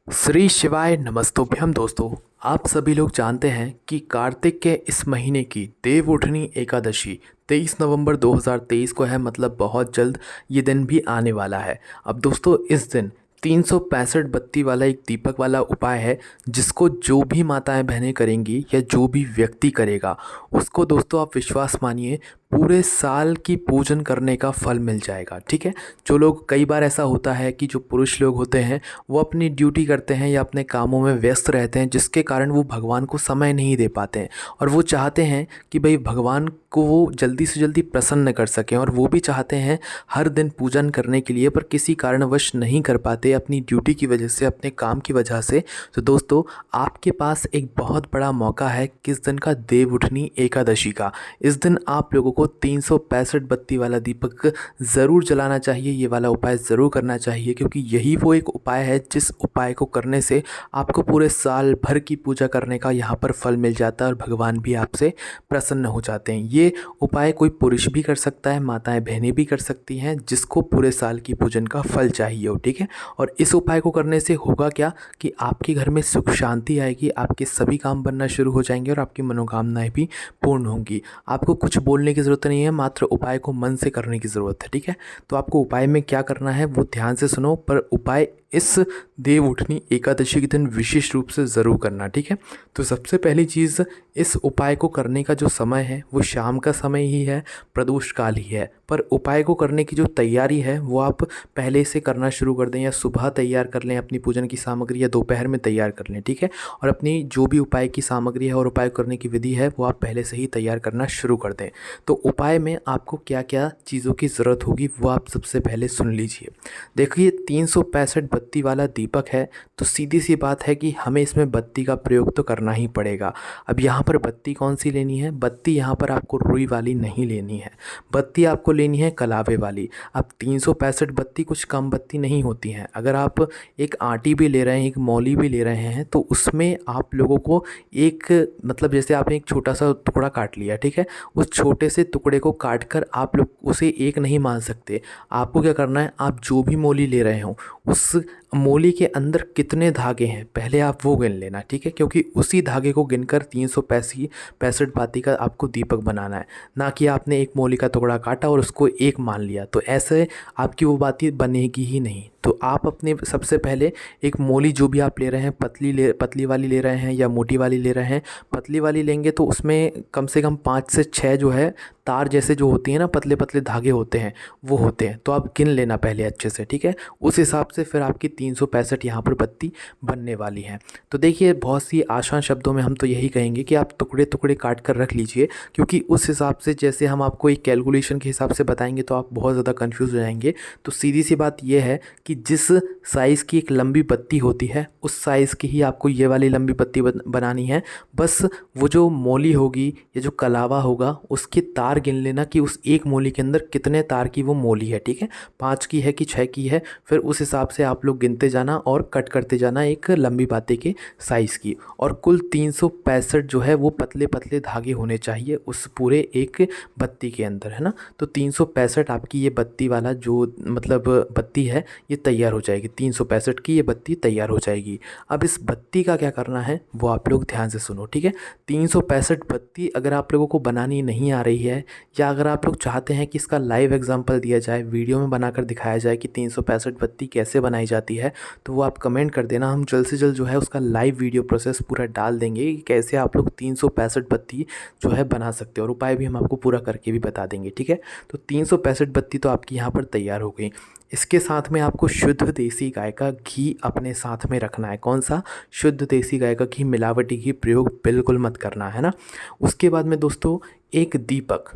श्री शिवाय नमस्तुभ्यम दोस्तों। आप सभी लोग जानते हैं कि कार्तिक के इस महीने की देवउठनी एकादशी 23 नवंबर 2023 को है। मतलब बहुत जल्द ये दिन भी आने वाला है। अब दोस्तों इस दिन 365 बत्ती वाला एक दीपक वाला उपाय है, जिसको जो भी माताएं बहनें करेंगी या जो भी व्यक्ति करेगा उसको दोस्तों आप विश्वास मानिए पूरे साल की पूजन करने का फल मिल जाएगा। ठीक है। जो लोग, कई बार ऐसा होता है कि जो पुरुष लोग होते हैं वो अपनी ड्यूटी करते हैं या अपने कामों में व्यस्त रहते हैं, जिसके कारण वो भगवान को समय नहीं दे पाते हैं और वो चाहते हैं कि भाई भगवान को वो जल्दी से जल्दी प्रसन्न कर सकें, और वो भी चाहते हैं हर दिन पूजन करने के लिए, पर किसी कारणवश नहीं कर पाते अपनी ड्यूटी की वजह से, अपने काम की वजह से। तो दोस्तों आपके पास एक बहुत बड़ा मौका है किस दिन का, देवउठनी एकादशी का। इस दिन आप लोगों को 365 बत्ती वाला दीपक ज़रूर जलाना चाहिए। ये वाला उपाय ज़रूर करना चाहिए, क्योंकि यही वो एक उपाय है जिस उपाय को करने से आपको पूरे साल भर की पूजा करने का यहाँ पर फल मिल जाता है और भगवान भी आपसे प्रसन्न हो जाते हैं। ये उपाय कोई पुरुष भी कर सकता है, माताएं बहनें भी कर सकती हैं, जिसको पूरे साल की पूजन का फल चाहिए हो। ठीक है। और इस उपाय को करने से होगा क्या कि आपके घर में सुख शांति आएगी, आपके सभी काम बनना शुरू हो जाएंगे और आपकी मनोकामनाएं भी पूर्ण होंगी। आपको कुछ बोलने की ज़रूरत नहीं है, मात्र उपाय को मन से करने की ज़रूरत है। ठीक है। तो आपको उपाय में क्या करना है वो ध्यान से सुनो, पर उपाय इस देवउठनी एकादशी के दिन विशेष रूप से ज़रूर करना। ठीक है। तो सबसे पहली चीज़, इस उपाय को करने का जो समय है वो शाम का समय ही है, प्रदोष काल ही है। पर उपाय को करने की जो तैयारी है वो आप पहले से करना शुरू कर दें, या सुबह तैयार कर लें अपनी पूजन की सामग्री, या दोपहर में तैयार कर लें। ठीक है। और अपनी जो भी उपाय की सामग्री है और उपाय करने की विधि है वो आप पहले से ही तैयार करना शुरू कर दें। तो उपाय में आपको क्या क्या चीज़ों की ज़रूरत होगी वो आप सबसे पहले सुन लीजिए। देखिए 365 बत्ती वाला दीपक है, तो सीधी सी बात है कि हमें इसमें बत्ती का प्रयोग तो करना ही पड़ेगा। अब यहाँ पर बत्ती कौन सी लेनी है? बत्ती यहाँ पर आपको रुई वाली नहीं लेनी है, बत्ती आपको लेनी है कलावे वाली। अब 365 बत्ती कुछ कम बत्ती नहीं होती हैं। अगर आप एक आटी भी ले रहे हैं, एक मौली भी ले रहे हैं, तो उसमें आप लोगों को एक, मतलब जैसे आपने एक छोटा सा टुकड़ा काट लिया, ठीक है, उस छोटे से टुकड़े को काट कर आप लोग उसे एक नहीं मान सकते। आपको क्या करना है, आप जो भी मोली ले रहे हो उस मोली के अंदर कितने धागे हैं पहले आप वो गिन लेना। ठीक है। क्योंकि उसी धागे को गिनकर 365 बाती का आपको दीपक बनाना है, ना कि आपने एक मोली का टुकड़ा काटा और उसको एक मान लिया, तो ऐसे आपकी वो बाती बनेगी ही नहीं। तो आप अपने सबसे पहले एक मोली जो भी आप ले रहे हैं, पतली वाली ले रहे हैं या मोटी वाली ले रहे हैं, पतली वाली लेंगे तो उसमें कम से कम 5 से 6 जो है तार जैसे जो होती हैं ना, पतले पतले धागे होते हैं, वो होते हैं। तो आप गिन लेना पहले अच्छे से। ठीक है। उस हिसाब से फिर आपकी 365 यहाँ पर बत्ती बनने वाली है। तो देखिए बहुत सी आसान शब्दों में हम तो यही कहेंगे कि आप टुकड़े टुकड़े काट कर रख लीजिए, क्योंकि उस हिसाब से जैसे हम आपको एक कैलकुलेशन के हिसाब से बताएंगे तो आप बहुत ज़्यादा कन्फ्यूज़ हो जाएंगे। तो सीधी सी बात यह है कि जिस साइज़ की एक लंबी बत्ती होती है उस साइज़ की ही आपको ये वाली लंबी बत्ती बनानी है। बस वो जो मोली होगी या जो कलावा होगा उसके तार गिन लेना कि उस एक मोली के अंदर कितने तार की वो मोली है। ठीक है। 5 की है कि 6 की है, फिर उस हिसाब से आप लोग गिनते जाना और कट करते जाना एक लंबी बातें के साइज़ की। और कुल 365 जो है वो पतले पतले धागे होने चाहिए उस पूरे एक बत्ती के अंदर, है ना। तो 365 आपकी ये बत्ती वाला जो मतलब बत्ती है ये तैयार हो जाएगी, 365 की ये बत्ती तैयार हो जाएगी। अब इस बत्ती का क्या करना है वो आप लोग ध्यान से सुनो। ठीक है। 365 बत्ती अगर आप लोगों को बनानी नहीं आ रही है, या अगर आप लोग चाहते हैं कि इसका लाइव एग्जांपल दिया जाए, वीडियो में बनाकर दिखाया जाए कि 365 बत्ती कैसे बनाई जाती है, तो वो आप कमेंट कर देना। हम जल्द से जल्द जो है उसका लाइव वीडियो प्रोसेस पूरा डाल देंगे कि कैसे आप लोग 365 बत्ती जो है बना सकते हो, और उपाय भी हम आपको पूरा करके भी बता देंगे। ठीक है। तो 365 बत्ती तो आपकी यहाँ पर तैयार हो गई। इसके साथ में आपको शुद्ध देसी गाय का घी अपने साथ में रखना है। कौन सा? शुद्ध देसी गाय का घी, मिलावटी घी प्रयोग बिल्कुल मत करना, है ना। उसके बाद में दोस्तों एक दीपक,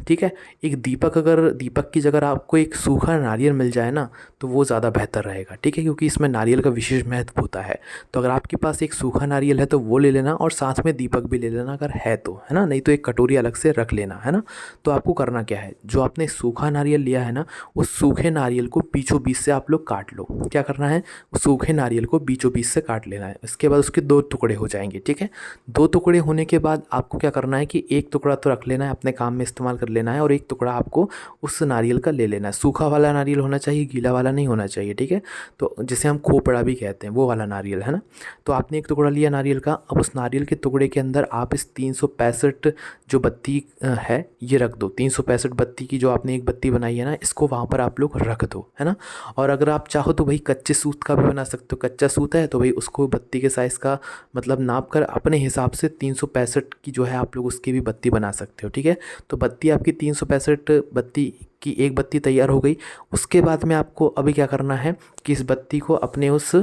ठीक है, एक दीपक, अगर दीपक की जगह आपको एक सूखा नारियल मिल जाए ना तो वो ज़्यादा बेहतर रहेगा। ठीक है। क्योंकि इसमें नारियल का विशेष महत्व होता है। तो अगर आपके पास एक सूखा नारियल है तो वो ले लेना, और साथ में दीपक भी ले लेना अगर है तो, है ना। नहीं तो एक कटोरी अलग से रख लेना, है ना। तो आपको करना क्या है, जो आपने सूखा नारियल लिया है ना, उस सूखे नारियल को बीचों बीच से आप लोग काट लो। क्या करना है, उस सूखे नारियल को बीचों बीच से काट लेना है। इसके बाद उसके 2 टुकड़े हो जाएंगे। ठीक है। 2 टुकड़े होने के बाद आपको क्या करना है कि एक टुकड़ा तो रख लेना है, अपने काम में इस्तेमाल कर लेना है, और एक टुकड़ा आपको उस नारियल का ले लेना है। सूखा वाला नारियल होना चाहिए, गीला वाला नहीं होना चाहिए, ठीक है। तो जिसे हम खोपड़ा भी कहते हैं, वो वाला नारियल है ना। तो आपने एक टुकड़ा लिया नारियल का। अब उस नारियल के टुकड़े के अंदर आप इस 365 जो बत्ती है ये रख दो। 365 बत्ती की जो आपने एक बत्ती बनाई है ना, इसको वहाँ पर आप लोग रख दो, है ना। और अगर आप चाहो तो भाई कच्चे सूत का भी बना सकते हो। कच्चा सूत है तो भाई उसको बत्ती के साइज़ का मतलब नाप कर अपने हिसाब से 365 की जो है आप लोग उसकी भी बत्ती बना सकते हो, ठीक है। तो बत्ती आपकी 365 बत्ती की एक बत्ती तैयार हो गई। उसके बाद में आपको अभी क्या करना है कि इस बत्ती को अपने उस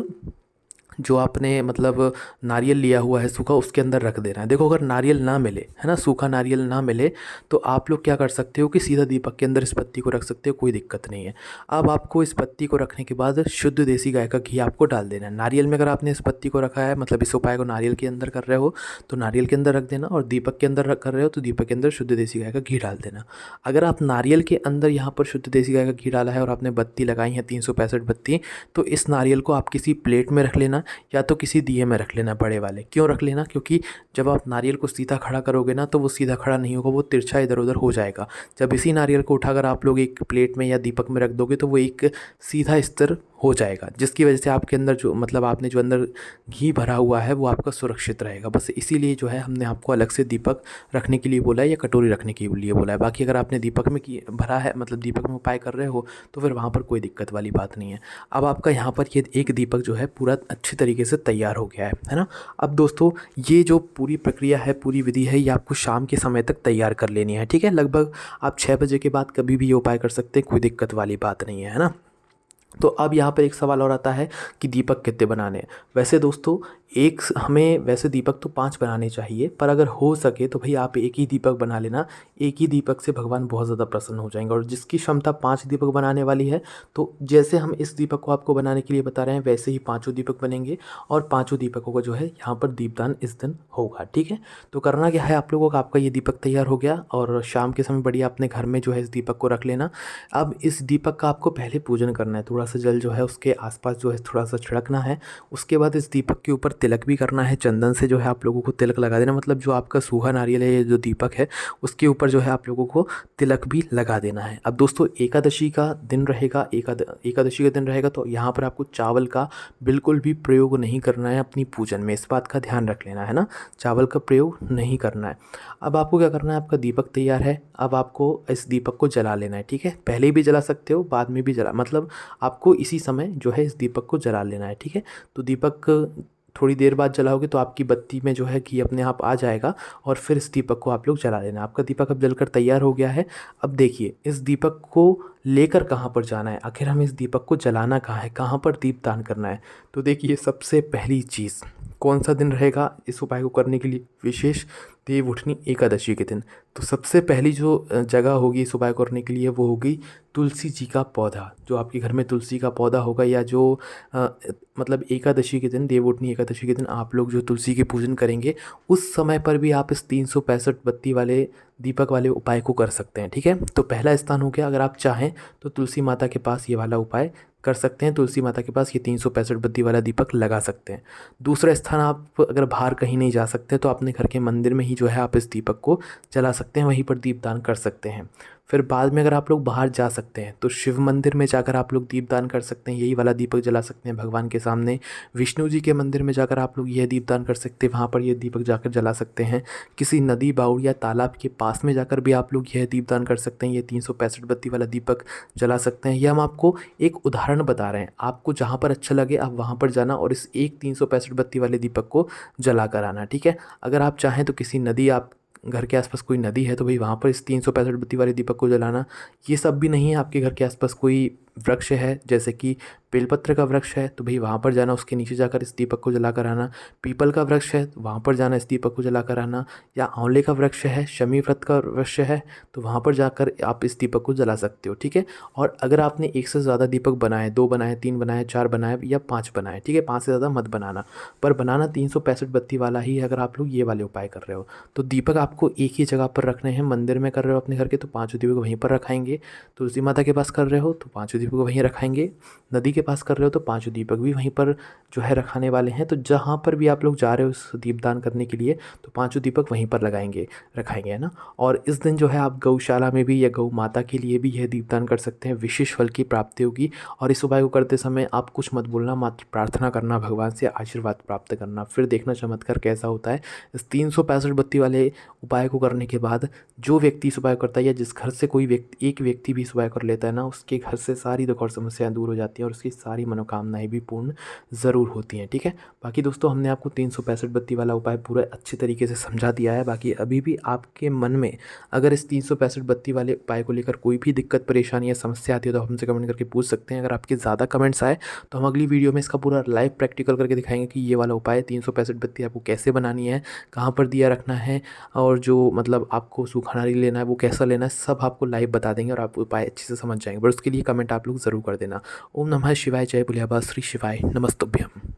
जो आपने मतलब नारियल लिया हुआ है सूखा, उसके अंदर रख देना है। देखो अगर नारियल ना मिले, है ना, सूखा नारियल ना मिले, तो आप लोग क्या कर सकते हो कि सीधा दीपक के अंदर इस पत्ती को रख सकते हो, कोई दिक्कत नहीं है। अब आपको इस पत्ती को रखने के बाद शुद्ध देसी गाय का घी आपको डाल देना है। नारियल में अगर आपने इस पत्ती को रखा है, मतलब इस उपाय को नारियल के अंदर कर रहे हो तो नारियल के अंदर रख देना, और दीपक के अंदर कर रहे हो तो दीपक के अंदर शुद्ध देसी गाय का घी डाल देना। अगर आप नारियल के अंदर यहाँ पर शुद्ध देसी गाय का घी डाला है और आपने बत्ती लगाई है 365 बत्ती, तो इस नारियल को आप किसी प्लेट में रख लेना, या तो किसी दिए में रख लेना बड़े वाले। क्यों रख लेना? क्योंकि जब आप नारियल को सीधा खड़ा करोगे ना, तो वो सीधा खड़ा नहीं होगा, वो तिरछा इधर उधर हो जाएगा। जब इसी नारियल को उठाकर आप लोग एक प्लेट में या दीपक में रख दोगे तो वो एक सीधा स्तर हो जाएगा, जिसकी वजह से आपके अंदर जो मतलब आपने जो अंदर घी भरा हुआ है वो आपका सुरक्षित रहेगा। बस इसीलिए जो है हमने आपको अलग से दीपक रखने के लिए बोला है या कटोरी रखने के लिए बोला है। बाकी अगर आपने दीपक में भरा है, मतलब दीपक में उपाय कर रहे हो, तो फिर वहाँ पर कोई दिक्कत वाली बात नहीं है। अब आपका यहाँ पर ये एक दीपक जो है पूरा अच्छी तरीके से तैयार हो गया है ना। अब दोस्तों ये जो पूरी प्रक्रिया है, पूरी विधि है, ये आपको शाम के समय तक तैयार कर लेनी है, ठीक है। लगभग आप 6 बजे के बाद कभी भी ये उपाय कर सकते हैं, कोई दिक्कत वाली बात नहीं है ना। तो अब यहाँ पर एक सवाल और आता है कि दीपक कितने बनाने हैं। वैसे दोस्तों हमें वैसे दीपक तो 5 बनाने चाहिए, पर अगर हो सके तो भाई आप एक ही दीपक बना लेना। एक ही दीपक से भगवान बहुत ज़्यादा प्रसन्न हो जाएंगे। और जिसकी क्षमता 5 दीपक बनाने वाली है, तो जैसे हम इस दीपक को आपको बनाने के लिए बता रहे हैं, वैसे ही 5 दीपक बनेंगे, और 5 दीपकों का जो है यहाँ पर दीपदान इस दिन होगा, ठीक है। तो करना क्या है आप लोगों का, आपका ये दीपक तैयार हो गया, और शाम के समय बढ़िया अपने घर में जो है इस दीपक को रख लेना। अब इस दीपक का आपको पहले पूजन करना है। थोड़ा सा जल जो है उसके आसपास जो है थोड़ा सा छिड़कना है। उसके बाद इस दीपक के ऊपर तिलक भी करना है। चंदन से जो है आप लोगों को तिलक लगा देना, मतलब जो आपका सूखा नारियल है, ये जो दीपक है, उसके ऊपर जो है आप लोगों को तिलक भी लगा देना है। अब दोस्तों एकादशी का दिन रहेगा, एकादशी का दिन रहेगा, तो यहाँ पर आपको चावल का बिल्कुल भी प्रयोग नहीं करना है अपनी पूजन में। इस बात का ध्यान रख लेना है ना, चावल का प्रयोग नहीं करना है। अब आपको क्या करना है, आपका दीपक तैयार है। अब आपको इस दीपक को जला लेना है, ठीक है। पहले भी जला सकते हो, बाद में भी जला, मतलब आपको इसी समय जो है इस दीपक को जला लेना है, ठीक है। तो दीपक थोड़ी देर बाद जलाओगे तो आपकी बत्ती में जो है घी अपने आप आ जाएगा, और फिर इस दीपक को आप लोग जला लेना। आपका दीपक अब जलकर तैयार हो गया है। अब देखिए इस दीपक को लेकर कहाँ पर जाना है, आखिर हमें इस दीपक को जलाना कहाँ है, कहाँ पर दीपदान करना है। तो देखिए सबसे पहली चीज़, कौन सा दिन रहेगा इस उपाय को करने के लिए विशेष, देवउठनी एकादशी के दिन। तो सबसे पहली जो जगह होगी इस उपाय करने के लिए वो होगी तुलसी जी का पौधा। जो आपके घर में तुलसी का पौधा होगा, या जो मतलब एकादशी के दिन, देवउठनी एकादशी के दिन आप लोग जो तुलसी की पूजन करेंगे, उस समय पर भी आप इस 365 बत्ती वाले दीपक वाले उपाय को कर सकते हैं, ठीक है। तो पहला स्थान हो गया। अगर आप चाहें तो तुलसी माता के पास ये वाला उपाय कर सकते हैं, तुलसी माता के पास ये 365 बत्ती वाला दीपक लगा सकते हैं। दूसरा स्थान, आप अगर बाहर कहीं नहीं जा सकते तो अपने घर के मंदिर में ही जो है आप इस दीपक को जला सकते हैं, वहीं पर दीपदान कर सकते हैं। फिर बाद में अगर आप लोग बाहर जा सकते हैं तो शिव मंदिर में जाकर आप लोग दीपदान कर सकते हैं, यही वाला दीपक जला सकते हैं भगवान के सामने। विष्णु जी के मंदिर में जाकर आप लोग यह दीपदान कर सकते हैं, वहाँ पर ये दीपक जाकर जला सकते हैं। किसी नदी, बाउल या तालाब के पास में जाकर भी आप लोग यह दीपदान कर सकते हैं, ये 365 बत्ती वाला दीपक जला सकते हैं। यह हम आपको एक उदाहरण बता रहे हैं, आपको जहाँ पर अच्छा लगे आप वहाँ पर जाना और इस एक 365 बत्ती वाले दीपक को जला कर आना, ठीक है। अगर आप चाहें तो किसी नदी, आप घर के आसपास कोई नदी है तो भाई वहाँ पर इस 365 बत्ती वाले दीपक को जलाना। ये सब भी नहीं है, आपके घर के आसपास कोई वृक्ष है, जैसे कि बेलपत्र का वृक्ष है, तो भाई वहाँ पर जाना, उसके नीचे जाकर इस दीपक को जला कर आना। पीपल का वृक्ष है तो वहाँ पर जाना, इस दीपक को जला कर आना। या आंवले का वृक्ष है, शमी व्रत का वृक्ष है, तो वहाँ पर जाकर आप इस दीपक को जला सकते हो, ठीक है। और अगर आपने एक से ज़्यादा दीपक बनाए, 2 बनाए, 3 बनाए, 4 बनाए या 5 बनाए, ठीक है, 5 से ज़्यादा मत बनाना, पर बनाना 365 बत्ती वाला ही है। अगर आप लोग ये वाले उपाय कर रहे हो तो दीपक आपको एक ही जगह पर रखने हैं। मंदिर में कर रहे हो अपने घर के तो 5 दीपक वहीं पर रखाएंगे। तुलसी माता के पास कर रहे हो तो 5 दीपक वहीं रखाएंगे। नदी के पास कर रहे हो तो पांचों दीपक भी वहीं पर जो है रखाने वाले हैं। तो जहाँ पर भी आप लोग जा रहे हो इस दीपदान करने के लिए तो पांचों दीपक वहीं पर रखाएंगे, है ना। और इस दिन जो है आप गौशाला में भी या गौ माता के लिए भी यह दीपदान कर सकते हैं, विशेष फल की प्राप्ति होगी। और इस उपाय को करते समय आप कुछ मत बोलना, मात्र प्रार्थना करना, भगवान से आशीर्वाद प्राप्त करना। फिर देखना चमत्कार कैसा होता है। इस 365 बत्ती वाले उपाय को करने के बाद जो व्यक्ति इस उपाय करता है या जिस घर से कोई व्यक्ति, एक व्यक्ति भी इस उपाय कर लेता है ना, उसके घर से सारी दुख और समस्याएं दूर हो जाती हैं और उसकी सारी मनोकामनाएं भी पूर्ण ज़रूर होती हैं। ठीक है, बाकी दोस्तों हमने आपको 365 बत्ती वाला उपाय पूरा अच्छे तरीके से समझा दिया है। बाकी अभी भी आपके मन में अगर इस 365 बत्ती वाले उपाय को लेकर कोई भी दिक्कत, परेशानी या समस्या आती है तो आप हमसे कमेंट करके पूछ सकते हैं। अगर आपके ज़्यादा कमेंट्स आए तो हम अगली वीडियो में इसका पूरा लाइव प्रैक्टिकल करके दिखाएंगे कि ये वाला उपाय 365 बत्ती आपको कैसे बनानी है, कहाँ पर दिया रखना है, और जो मतलब आपको सूखा नारियल लेना है वो कैसा लेना है, सब आपको लाइव बता देंगे और आप उपाय अच्छे से समझ जाएंगे। बस उसके लिए कमेंट आप लोग ज़रूर कर देना। ओम नमः शिवाय, जय भोलेबाबा, श्री शिवाय, नमस्तुभ्यम।